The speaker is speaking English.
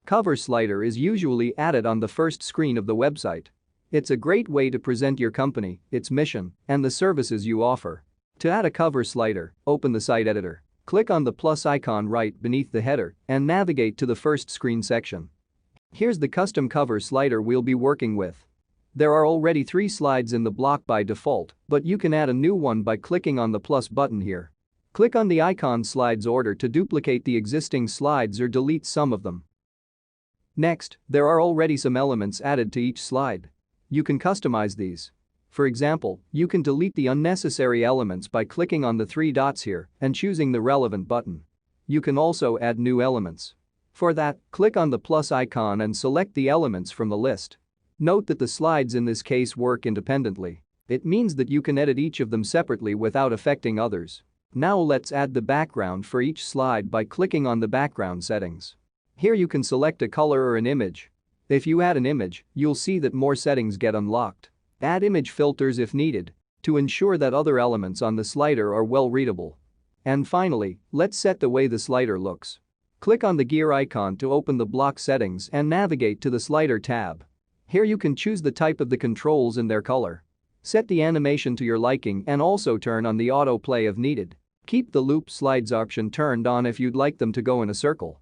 Cover slider is usually added on the first screen of the website. It's a great way to present your company, its mission, and the services you offer. To add a cover slider, open the site editor. Click on the plus icon right beneath the header and navigate to the first screen section. Here's the custom cover slider we'll be working with. There are already 3 slides in the block by default, but you can add a new one by clicking on the plus button here. Click on the icon slides order to duplicate the existing slides or delete some of them. Next, there are already some elements added to each slide. You can customize these. For example, you can delete the unnecessary elements by clicking on the 3 dots here and choosing the relevant button. You can also add new elements. For that, click on the plus icon and select the elements from the list. Note that the slides in this case work independently. It means that you can edit each of them separately without affecting others. Now let's add the background for each slide by clicking on the background settings. Here you can select a color or an image. If you add an image, you'll see that more settings get unlocked. Add image filters if needed to ensure that other elements on the slider are well readable. And finally, let's set the way the slider looks. Click on the gear icon to open the block settings and navigate to the slider tab. Here you can choose the type of the controls and their color. Set the animation to your liking and also turn on the autoplay if needed. Keep the loop slides option turned on if you'd like them to go in a circle.